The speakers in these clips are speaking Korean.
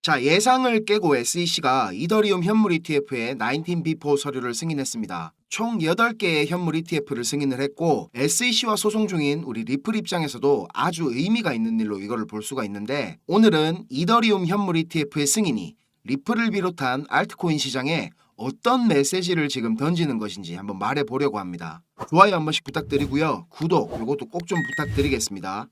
자, 예상을 깨고 SEC가 이더리움 현물 ETF의 19B4 서류를 승인했습니다. 총 8개의 현물 ETF를 승인을 했고 SEC와 소송 중인 우리 리플 입장에서도 아주 의미가 있는 일로 이거를 볼 수가 있는데, 오늘은 이더리움 현물 ETF의 승인이 리플을 비롯한 알트코인 시장에 어떤 메시지를 지금 던지는 것인지 한번 말해보려고 합니다. 좋아요 한 번씩 부탁드리고요. 구독 이것도 꼭 좀 부탁드리겠습니다.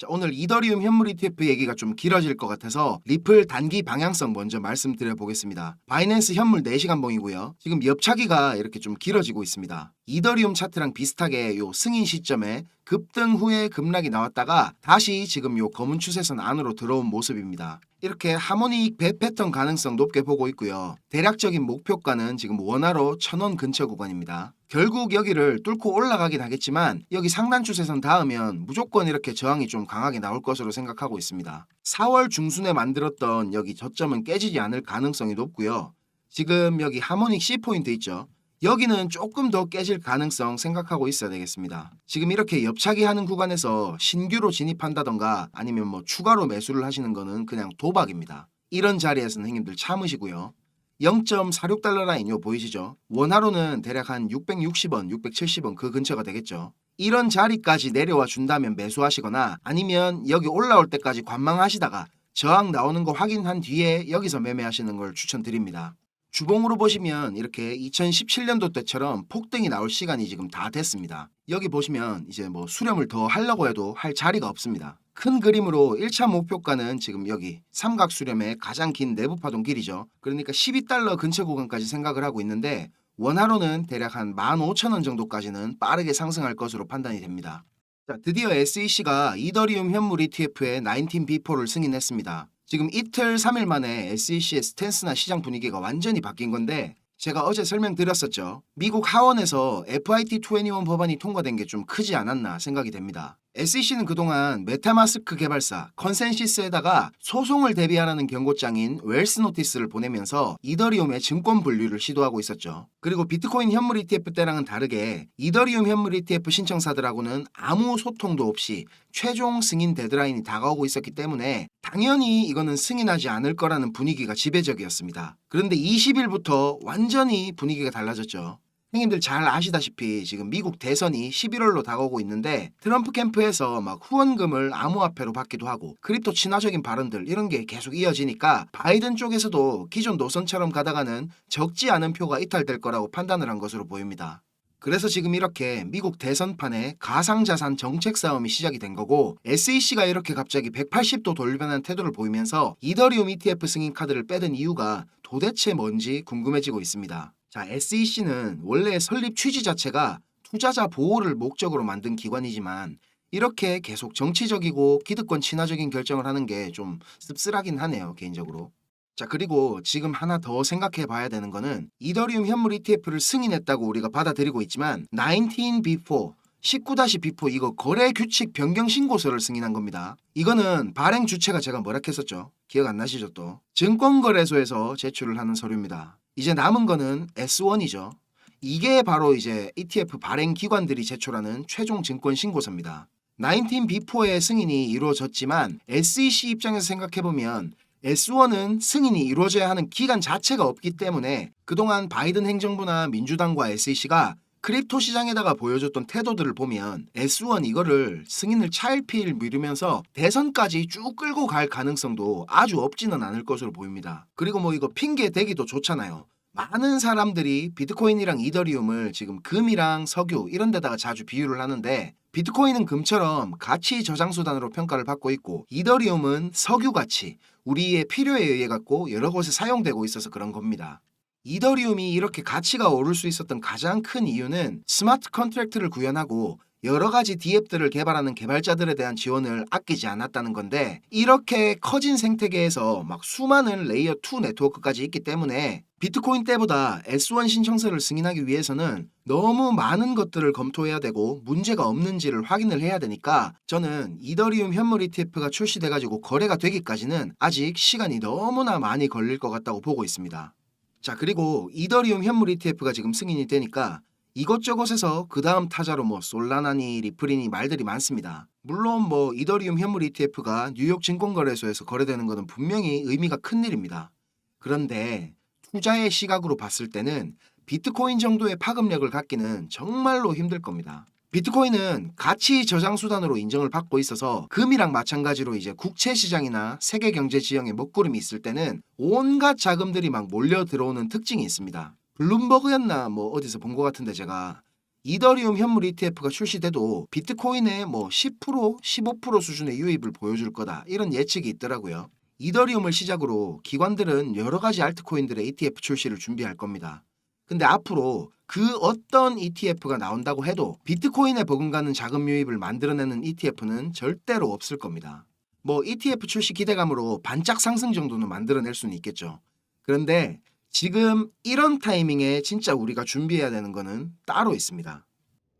자, 오늘 이더리움 현물 ETF 얘기가 좀 길어질 것 같아서 리플 단기 방향성 먼저 말씀드려 보겠습니다. 바이낸스 현물 4시간 봉이고요. 지금 옆차기가 이렇게 좀 길어지고 있습니다. 이더리움 차트랑 비슷하게 요 승인 시점에 급등 후에 급락이 나왔다가 다시 지금 요 검은 추세선 안으로 들어온 모습입니다. 이렇게 하모닉 배 패턴 가능성 높게 보고 있고요. 대략적인 목표가는 지금 원화로 1000원 근처 구간입니다. 결국 여기를 뚫고 올라가긴 하겠지만 여기 상단 추세선 닿으면 무조건 이렇게 저항이 좀 강하게 나올 것으로 생각하고 있습니다. 4월 중순에 만들었던 여기 저점은 깨지지 않을 가능성이 높고요. 지금 여기 하모닉 C포인트 있죠. 여기는 조금 더 깨질 가능성 생각하고 있어야 되겠습니다. 지금 이렇게 옆차기 하는 구간에서 신규로 진입한다던가 아니면 뭐 추가로 매수를 하시는 거는 그냥 도박입니다. 이런 자리에서는 형님들 참으시고요. 0.46달러 라인 요 보이시죠? 원화로는 대략 한 660원, 670원 그 근처가 되겠죠. 이런 자리까지 내려와 준다면 매수하시거나 아니면 여기 올라올 때까지 관망하시다가 저항 나오는 거 확인한 뒤에 여기서 매매하시는 걸 추천드립니다. 주봉으로 보시면 이렇게 2017년도 때처럼 폭등이 나올 시간이 지금 다 됐습니다. 여기 보시면 이제 뭐 수렴을 더 하려고 해도 할 자리가 없습니다. 큰 그림으로 1차 목표가는 지금 여기 삼각 수렴의 가장 긴 내부 파동 길이죠. 그러니까 12달러 근처 구간까지 생각을 하고 있는데 원화로는 대략 한 15,000원 정도까지는 빠르게 상승할 것으로 판단이 됩니다. 자, 드디어 SEC가 이더리움 현물 ETF의 19B4를 승인했습니다. 지금 이틀 3일 만에 SEC의 스탠스나 시장 분위기가 완전히 바뀐 건데, 제가 어제 설명드렸었죠. 미국 하원에서 FIT21 법안이 통과된 게 좀 크지 않았나 생각이 됩니다. SEC는 그동안 메타마스크 개발사 컨센시스에다가 소송을 대비하라는 경고장인 웰스 노티스를 보내면서 이더리움의 증권 분류를 시도하고 있었죠. 그리고 비트코인 현물 ETF 때랑은 다르게 이더리움 현물 ETF 신청사들하고는 아무 소통도 없이 최종 승인 데드라인이 다가오고 있었기 때문에 당연히 이거는 승인하지 않을 거라는 분위기가 지배적이었습니다. 그런데 20일부터 완전히 분위기가 달라졌죠. 형님들 잘 아시다시피 지금 미국 대선이 11월로 다가오고 있는데 트럼프 캠프에서 막 후원금을 암호화폐로 받기도 하고 크립토 친화적인 발언들 이런 게 계속 이어지니까 바이든 쪽에서도 기존 노선처럼 가다가는 적지 않은 표가 이탈될 거라고 판단을 한 것으로 보입니다. 그래서 지금 이렇게 미국 대선판에 가상자산 정책 싸움이 시작이 된 거고, SEC가 이렇게 갑자기 180도 돌변한 태도를 보이면서 이더리움 ETF 승인 카드를 빼든 이유가 도대체 뭔지 궁금해지고 있습니다. 자, SEC는 원래 설립 취지 자체가 투자자 보호를 목적으로 만든 기관이지만 이렇게 계속 정치적이고 기득권 친화적인 결정을 하는 게 좀 씁쓸하긴 하네요, 개인적으로. 자, 그리고 지금 하나 더 생각해 봐야 되는 거는 이더리움 현물 ETF를 승인했다고 우리가 받아들이고 있지만 19B4 19-B4 이거 거래 규칙 변경 신고서를 승인한 겁니다. 이거는 발행 주체가 제가 뭐라 했었죠? 기억 안 나시죠 또? 증권거래소에서 제출을 하는 서류입니다. 이제 남은 거는 S1이죠. 이게 바로 이제 ETF 발행 기관들이 제출하는 최종 증권 신고서입니다. 19B4의 승인이 이루어졌지만 SEC 입장에서 생각해보면 S1은 승인이 이루어져야 하는 기간 자체가 없기 때문에 그동안 바이든 행정부나 민주당과 SEC가 크립토 시장에다가 보여줬던 태도들을 보면 S1 이거를 승인을 차일피일 미루면서 대선까지 쭉 끌고 갈 가능성도 아주 없지는 않을 것으로 보입니다. 그리고 뭐 이거 핑계 대기도 좋잖아요. 많은 사람들이 비트코인이랑 이더리움을 지금 금이랑 석유 이런 데다가 자주 비유를 하는데, 비트코인은 금처럼 가치 저장 수단으로 평가를 받고 있고 이더리움은 석유 가치, 우리의 필요에 의해 갖고 여러 곳에 사용되고 있어서 그런 겁니다. 이더리움이 이렇게 가치가 오를 수 있었던 가장 큰 이유는 스마트 컨트랙트를 구현하고 여러 가지 D앱들을 개발하는 개발자들에 대한 지원을 아끼지 않았다는 건데, 이렇게 커진 생태계에서 막 수많은 레이어 2 네트워크까지 있기 때문에 비트코인 때보다 S1 신청서를 승인하기 위해서는 너무 많은 것들을 검토해야 되고 문제가 없는지를 확인을 해야 되니까 저는 이더리움 현물 ETF가 출시돼가지고 거래가 되기까지는 아직 시간이 너무나 많이 걸릴 것 같다고 보고 있습니다. 자, 그리고 이더리움 현물 ETF가 지금 승인이 되니까 이것저것에서 그 다음 타자로 뭐 솔라나니 리플이니 말들이 많습니다. 물론 뭐 이더리움 현물 ETF가 뉴욕 증권거래소에서 거래되는 것은 분명히 의미가 큰 일입니다. 그런데 투자의 시각으로 봤을 때는 비트코인 정도의 파급력을 갖기는 정말로 힘들 겁니다. 비트코인은 가치 저장 수단으로 인정을 받고 있어서 금이랑 마찬가지로 이제 국채 시장이나 세계 경제 지형에 먹구름이 있을 때는 온갖 자금들이 막 몰려 들어오는 특징이 있습니다. 블룸버그였나 뭐 어디서 본 것 같은데 제가 이더리움 현물 ETF가 출시돼도 비트코인의 뭐 10%, 15% 수준의 유입을 보여줄 거다 이런 예측이 있더라고요. 이더리움을 시작으로 기관들은 여러 가지 알트코인들의 ETF 출시를 준비할 겁니다. 근데 앞으로 그 어떤 ETF가 나온다고 해도 비트코인에 버금가는 자금 유입을 만들어내는 ETF는 절대로 없을 겁니다. 뭐 ETF 출시 기대감으로 반짝 상승 정도는 만들어낼 수는 있겠죠. 그런데 지금 이런 타이밍에 진짜 우리가 준비해야 되는 거는 따로 있습니다.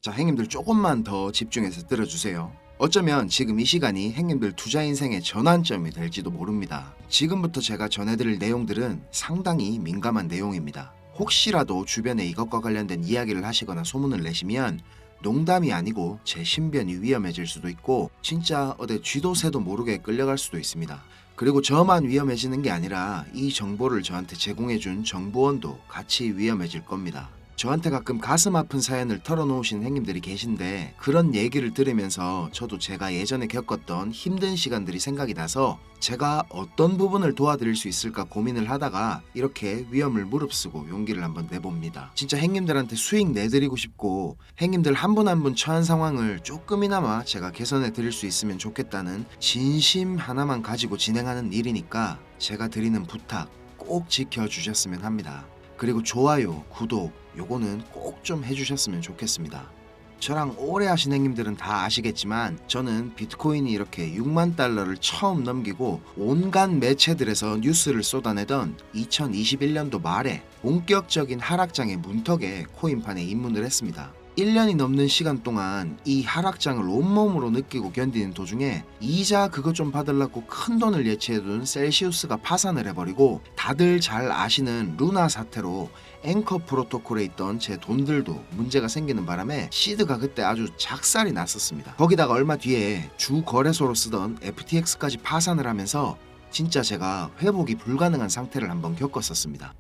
자, 형님들 조금만 더 집중해서 들어주세요. 어쩌면 지금 이 시간이 형님들 투자 인생의 전환점이 될지도 모릅니다. 지금부터 제가 전해드릴 내용들은 상당히 민감한 내용입니다. 혹시라도 주변에 이것과 관련된 이야기를 하시거나 소문을 내시면 농담이 아니고 제 신변이 위험해질 수도 있고 진짜 어디 쥐도 새도 모르게 끌려갈 수도 있습니다. 그리고 저만 위험해지는 게 아니라 이 정보를 저한테 제공해준 정보원도 같이 위험해질 겁니다. 저한테 가끔 가슴 아픈 사연을 털어놓으신 형님들이 계신데 그런 얘기를 들으면서 저도 제가 예전에 겪었던 힘든 시간들이 생각이 나서 제가 어떤 부분을 도와드릴 수 있을까 고민을 하다가 이렇게 위험을 무릅쓰고 용기를 한번 내봅니다. 진짜 형님들한테 수익 내드리고 싶고 형님들 한 분 한 분 처한 상황을 조금이나마 제가 개선해 드릴 수 있으면 좋겠다는 진심 하나만 가지고 진행하는 일이니까 제가 드리는 부탁 꼭 지켜주셨으면 합니다. 그리고 좋아요, 구독 요거는 꼭 좀 해주셨으면 좋겠습니다. 저랑 오래 하신 형님들은 다 아시겠지만 저는 비트코인이 이렇게 6만 달러를 처음 넘기고 온갖 매체들에서 뉴스를 쏟아내던 2021년도 말에 본격적인 하락장의 문턱에 코인판에 입문을 했습니다. 1년이 넘는 시간 동안 이 하락장을 온몸으로 느끼고 견디는 도중에 이자 그것 좀 받으려고 큰 돈을 예치해둔 셀시우스가 파산을 해버리고 다들 잘 아시는 루나 사태로 앵커 프로토콜에 있던 제 돈들도 문제가 생기는 바람에 시드가 그때 아주 작살이 났었습니다. 거기다가 얼마 뒤에 주 거래소로 쓰던 FTX까지 파산을 하면서 진짜 제가 회복이 불가능한 상태를 한번 겪었었습니다.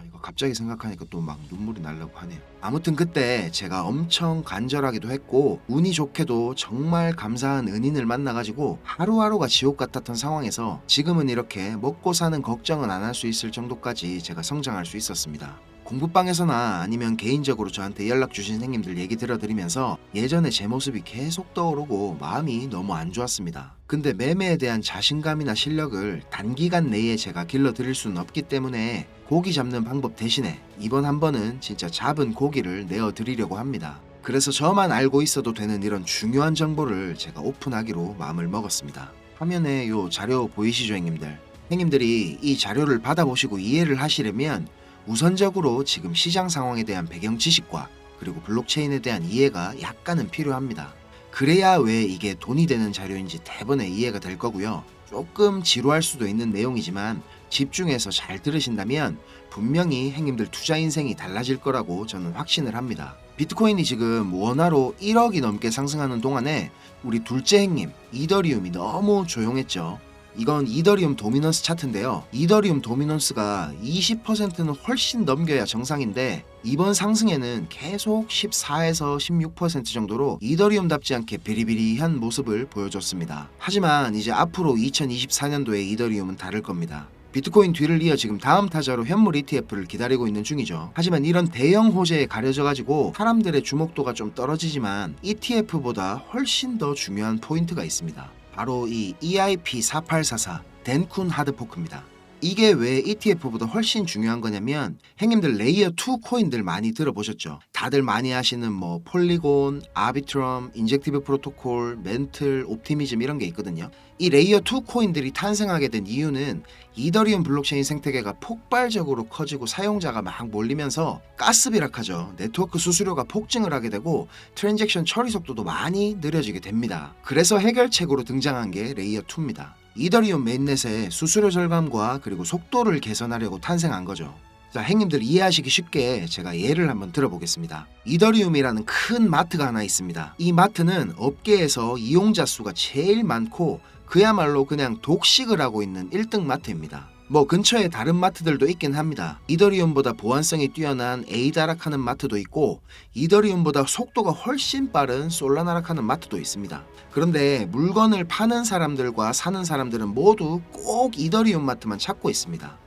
이거 갑자기 생각하니까 또 막 눈물이 나려고 하네요. 아무튼 그때 제가 엄청 간절하기도 했고 운이 좋게도 정말 감사한 은인을 만나가지고 하루하루가 지옥 같았던 상황에서 지금은 이렇게 먹고 사는 걱정은 안 할 수 있을 정도까지 제가 성장할 수 있었습니다. 공부방에서나 아니면 개인적으로 저한테 연락 주신 형님들 얘기 들어드리면서 예전에 제 모습이 계속 떠오르고 마음이 너무 안 좋았습니다. 근데 매매에 대한 자신감이나 실력을 단기간 내에 제가 길러드릴 수는 없기 때문에 고기 잡는 방법 대신에 이번 한 번은 진짜 잡은 고기를 내어드리려고 합니다. 그래서 저만 알고 있어도 되는 이런 중요한 정보를 제가 오픈하기로 마음을 먹었습니다. 화면에 요 자료 보이시죠 형님들? 형님들이 이 자료를 받아보시고 이해를 하시려면 우선적으로 지금 시장 상황에 대한 배경 지식과 그리고 블록체인에 대한 이해가 약간은 필요합니다. 그래야 왜 이게 돈이 되는 자료인지 대번에 이해가 될 거고요. 조금 지루할 수도 있는 내용이지만 집중해서 잘 들으신다면 분명히 형님들 투자 인생이 달라질 거라고 저는 확신을 합니다. 비트코인이 지금 원화로 1억이 넘게 상승하는 동안에 우리 둘째 형님 이더리움이 너무 조용했죠. 이건 이더리움 도미넌스 차트인데요. 이더리움 도미넌스가 20%는 훨씬 넘겨야 정상인데 이번 상승에는 계속 14에서 16% 정도로 이더리움답지 않게 비리비리한 모습을 보여줬습니다. 하지만 이제 앞으로 2024년도에 이더리움은 다를 겁니다. 비트코인 뒤를 이어 지금 다음 타자로 현물 ETF를 기다리고 있는 중이죠. 하지만 이런 대형 호재에 가려져가지고 사람들의 주목도가 좀 떨어지지만 ETF보다 훨씬 더 중요한 포인트가 있습니다. 바로 이 EIP4844 덴쿤 하드포크입니다. 이게 왜 ETF보다 훨씬 중요한 거냐면 형님들 레이어 2 코인들 많이 들어보셨죠? 다들 많이 아시는 뭐 폴리곤, 아비트럼, 인젝티브 프로토콜, 멘틀, 옵티미즘 이런 게 있거든요. 이 레이어 2 코인들이 탄생하게 된 이유는 이더리움 블록체인 생태계가 폭발적으로 커지고 사용자가 막 몰리면서 가스비락하죠. 네트워크 수수료가 폭증을 하게 되고 트랜잭션 처리 속도도 많이 느려지게 됩니다. 그래서 해결책으로 등장한 게 레이어 2입니다. 이더리움 메인넷의 수수료 절감과 그리고 속도를 개선하려고 탄생한 거죠. 자, 행님들 이해하시기 쉽게 제가 예를 한번 들어보겠습니다. 이더리움이라는 큰 마트가 하나 있습니다. 이 마트는 업계에서 이용자 수가 제일 많고 그야말로 그냥 독식을 하고 있는 1등 마트입니다. 뭐 근처에 다른 마트들도 있긴 합니다. 이더리움보다 보안성이 뛰어난 에이다락하는 마트도 있고 이더리움보다 속도가 훨씬 빠른 솔라나락하는 마트도 있습니다. 그런데 물건을 파는 사람들과 사는 사람들은 모두 꼭 이더리움 마트만 찾고 있습니다.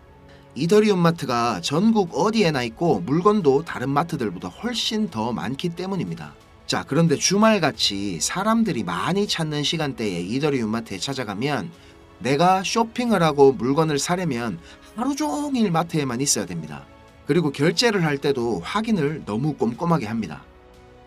이더리움 마트가 전국 어디에나 있고 물건도 다른 마트들보다 훨씬 더 많기 때문입니다. 자, 그런데 주말같이 사람들이 많이 찾는 시간대에 이더리움 마트에 찾아가면 내가 쇼핑을 하고 물건을 사려면 하루 종일 마트에만 있어야 됩니다. 그리고 결제를 할 때도 확인을 너무 꼼꼼하게 합니다.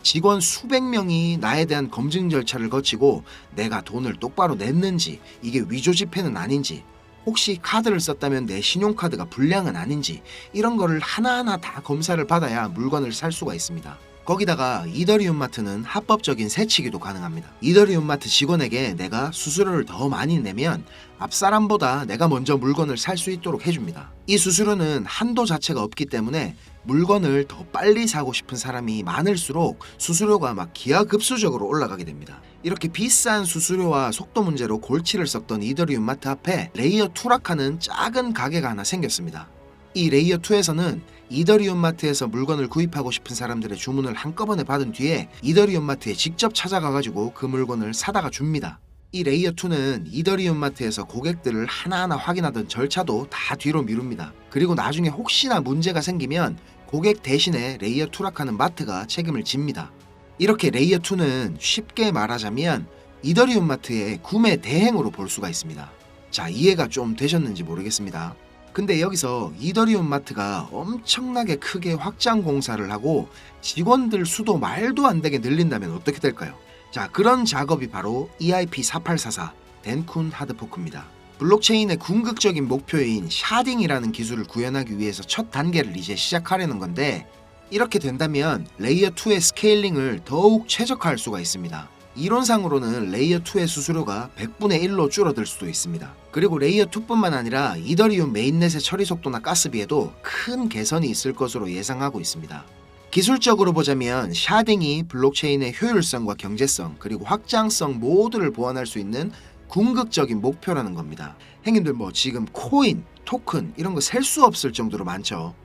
직원 수백 명이 나에 대한 검증 절차를 거치고 내가 돈을 똑바로 냈는지, 이게 위조 지폐는 아닌지, 혹시 카드를 썼다면 내 신용카드가 불량은 아닌지, 이런 거를 하나하나 다 검사를 받아야 물건을 살 수가 있습니다. 거기다가 이더리움 마트는 합법적인 세치기도 가능합니다. 이더리움 마트 직원에게 내가 수수료를 더 많이 내면 앞 사람보다 내가 먼저 물건을 살 수 있도록 해줍니다. 이 수수료는 한도 자체가 없기 때문에 물건을 더 빨리 사고 싶은 사람이 많을수록 수수료가 막 기하급수적으로 올라가게 됩니다. 이렇게 비싼 수수료와 속도 문제로 골치를 썩던 이더리움 마트 앞에 레이어 투락하는 작은 가게가 하나 생겼습니다. 이 레이어 2에서는 이더리움 마트에서 물건을 구입하고 싶은 사람들의 주문을 한꺼번에 받은 뒤에 이더리움 마트에 직접 찾아가가지고 그 물건을 사다가 줍니다. 이 레이어 2는 이더리움 마트에서 고객들을 하나하나 확인하던 절차도 다 뒤로 미룹니다. 그리고 나중에 혹시나 문제가 생기면 고객 대신에 레이어 투락하는 마트가 책임을 집니다. 이렇게 레이어 2는 쉽게 말하자면 이더리움 마트의 구매 대행으로 볼 수가 있습니다. 자, 이해가 좀 되셨는지 모르겠습니다. 근데 여기서 이더리움 마트가 엄청나게 크게 확장 공사를 하고 직원들 수도 말도 안 되게 늘린다면 어떻게 될까요? 자, 그런 작업이 바로 EIP4844 덴쿤 하드포크입니다. 블록체인의 궁극적인 목표인 샤딩이라는 기술을 구현하기 위해서 첫 단계를 이제 시작하려는 건데, 이렇게 된다면 레이어 2의 스케일링을 더욱 최적화할 수가 있습니다. 이론상으로는 레이어 2의 수수료가 100분의 1로 줄어들 수도 있습니다. 그리고 레이어 2뿐만 아니라 이더리움 메인넷의 처리 속도나 가스비에도 큰 개선이 있을 것으로 예상하고 있습니다. 기술적으로 보자면 샤딩이 블록체인의 효율성과 경제성 그리고 확장성 모두를 보완할 수 있는 궁극적인 목표라는 겁니다. 행님들 뭐 지금 코인, 토큰 이런 거 셀 수 없을 정도로 많죠.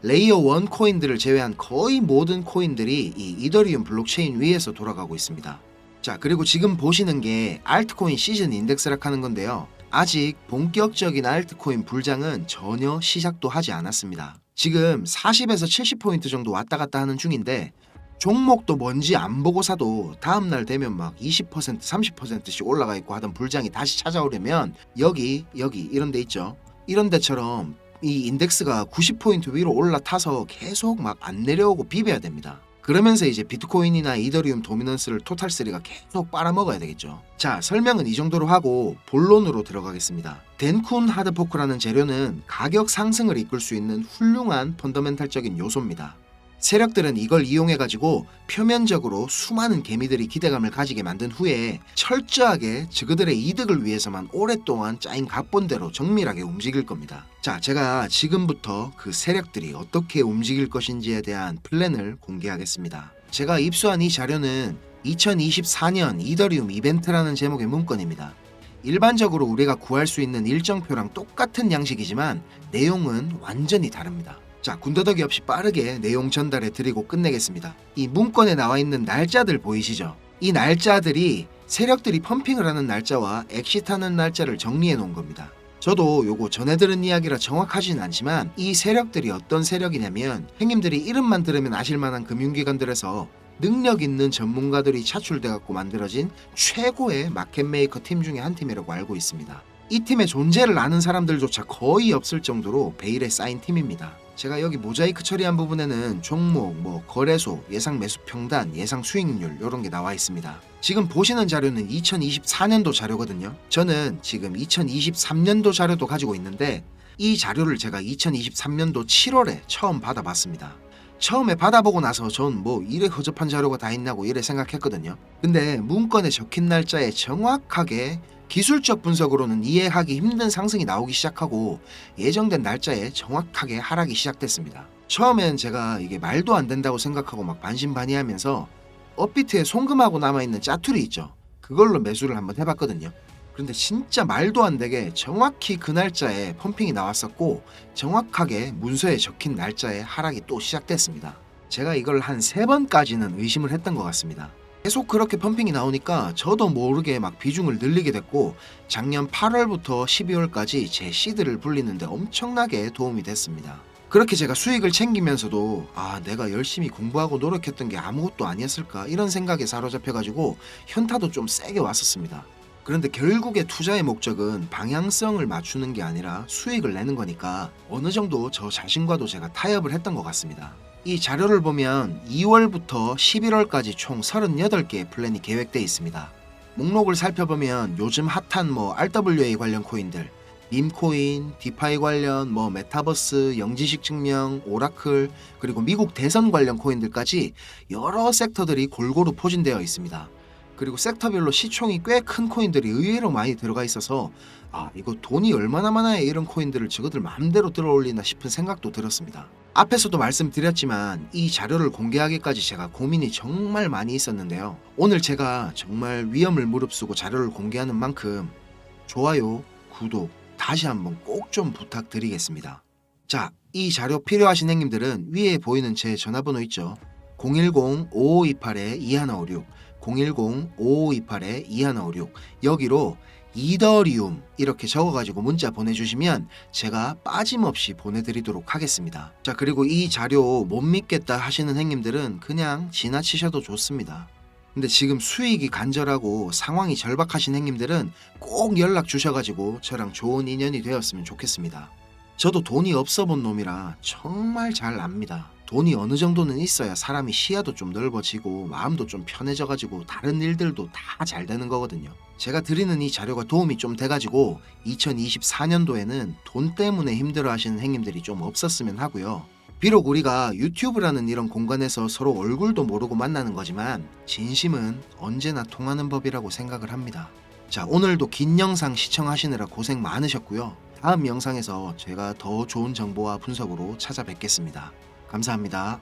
레이어 1 코인들을 제외한 거의 모든 코인들이 이 이더리움 블록체인 위에서 돌아가고 있습니다. 자, 그리고 지금 보시는 게 알트코인 시즌 인덱스라 하는 건데요. 아직 본격적인 알트코인 불장은 전혀 시작도 하지 않았습니다. 지금 40에서 70포인트 정도 왔다 갔다 하는 중인데 종목도 뭔지 안 보고 사도 다음날 되면 막 20%, 30%씩 올라가 있고 하던 불장이 다시 찾아오려면 여기 이런 데 있죠. 이런 데처럼 이 인덱스가 90포인트 위로 올라타서 계속 막 안 내려오고 비벼야 됩니다. 그러면서 이제 비트코인이나 이더리움 도미넌스를 토탈3가 계속 빨아먹어야 되겠죠. 자, 설명은 이 정도로 하고 본론으로 들어가겠습니다. 덴쿤 하드포크라는 재료는 가격 상승을 이끌 수 있는 훌륭한 펀더멘탈적인 요소입니다. 세력들은 이걸 이용해가지고 표면적으로 수많은 개미들이 기대감을 가지게 만든 후에 철저하게 그들의 이득을 위해서만 오랫동안 짜인 각본대로 정밀하게 움직일 겁니다. 자, 제가 지금부터 그 세력들이 어떻게 움직일 것인지에 대한 플랜을 공개하겠습니다. 제가 입수한 이 자료는 2024년 이더리움 이벤트라는 제목의 문건입니다. 일반적으로 우리가 구할 수 있는 일정표랑 똑같은 양식이지만 내용은 완전히 다릅니다. 자, 군더더기 없이 빠르게 내용 전달해 드리고 끝내겠습니다. 이 문건에 나와 있는 날짜들 보이시죠? 이 날짜들이 세력들이 펌핑을 하는 날짜와 엑시트하는 날짜를 정리해 놓은 겁니다. 저도 요거 전해 들은 이야기라 정확하진 않지만 이 세력들이 어떤 세력이냐면 형님들이 이름만 들으면 아실만한 금융기관들에서 능력 있는 전문가들이 차출돼 갖고 만들어진 최고의 마켓 메이커 팀 중에 한 팀이라고 알고 있습니다. 이 팀의 존재를 아는 사람들조차 거의 없을 정도로 베일에 쌓인 팀입니다. 제가 여기 모자이크 처리한 부분에는 종목, 거래소, 예상 매수 평단, 예상 수익률 이런 게 나와 있습니다. 지금 보시는 자료는 2024년도 자료거든요. 저는 지금 2023년도 자료도 가지고 있는데 이 자료를 제가 2023년도 7월에 처음 받아봤습니다. 처음에 받아보고 나서 전 뭐 이래 허접한 자료가 다 있냐고 이래 생각했거든요. 근데 문건에 적힌 날짜에 정확하게 기술적 분석으로는 이해하기 힘든 상승이 나오기 시작하고 예정된 날짜에 정확하게 하락이 시작됐습니다. 처음엔 제가 이게 말도 안 된다고 생각하고 막 반신반의하면서 업비트에 송금하고 남아있는 짜투리 있죠. 그걸로 매수를 한번 해봤거든요. 그런데 진짜 말도 안 되게 정확히 그 날짜에 펌핑이 나왔었고 정확하게 문서에 적힌 날짜에 하락이 또 시작됐습니다. 제가 이걸 한 3번까지는 의심을 했던 것 같습니다. 계속 그렇게 펌핑이 나오니까 저도 모르게 막 비중을 늘리게 됐고 작년 8월부터 12월까지 제 시드를 불리는데 엄청나게 도움이 됐습니다. 그렇게 제가 수익을 챙기면서도 내가 열심히 공부하고 노력했던 게 아무것도 아니었을까 이런 생각에 사로잡혀가지고 현타도 좀 세게 왔었습니다. 그런데 결국에 투자의 목적은 방향성을 맞추는 게 아니라 수익을 내는 거니까 어느 정도 저 자신과도 제가 타협을 했던 것 같습니다. 이 자료를 보면 2월부터 11월까지 총 38개의 플랜이 계획되어 있습니다. 목록을 살펴보면 요즘 핫한 RWA 관련 코인들, 밈코인, 디파이 관련 메타버스, 영지식 증명, 오라클, 그리고 미국 대선 관련 코인들까지 여러 섹터들이 골고루 포진되어 있습니다. 그리고 섹터별로 시총이 꽤 큰 코인들이 의외로 많이 들어가 있어서 이거 돈이 얼마나 많아야 이런 코인들을 저거들 마음대로 들어올리나 싶은 생각도 들었습니다. 앞에서도 말씀드렸지만 이 자료를 공개하기까지 제가 고민이 정말 많이 있었는데요. 오늘 제가 정말 위험을 무릅쓰고 자료를 공개하는 만큼 좋아요, 구독 다시 한번 꼭 좀 부탁드리겠습니다. 자, 이 자료 필요하신 행님들은 위에 보이는 제 전화번호 있죠. 010-5528-2156 010-5528-2156 여기로 이더리움 이렇게 적어가지고 문자 보내주시면 제가 빠짐없이 보내드리도록 하겠습니다. 자, 그리고 이 자료 못 믿겠다 하시는 행님들은 그냥 지나치셔도 좋습니다. 근데 지금 수익이 간절하고 상황이 절박하신 행님들은 꼭 연락 주셔가지고 저랑 좋은 인연이 되었으면 좋겠습니다. 저도 돈이 없어 본 놈이라 정말 잘 압니다. 돈이 어느 정도는 있어야 사람이 시야도 좀 넓어지고 마음도 좀 편해져가지고 다른 일들도 다 잘 되는 거거든요. 제가 드리는 이 자료가 도움이 좀 돼가지고 2024년도에는 돈 때문에 힘들어 하시는 행님들이 좀 없었으면 하고요. 비록 우리가 유튜브라는 이런 공간에서 서로 얼굴도 모르고 만나는 거지만 진심은 언제나 통하는 법이라고 생각을 합니다. 자, 오늘도 긴 영상 시청하시느라 고생 많으셨고요. 다음 영상에서 제가 더 좋은 정보와 분석으로 찾아뵙겠습니다. 감사합니다.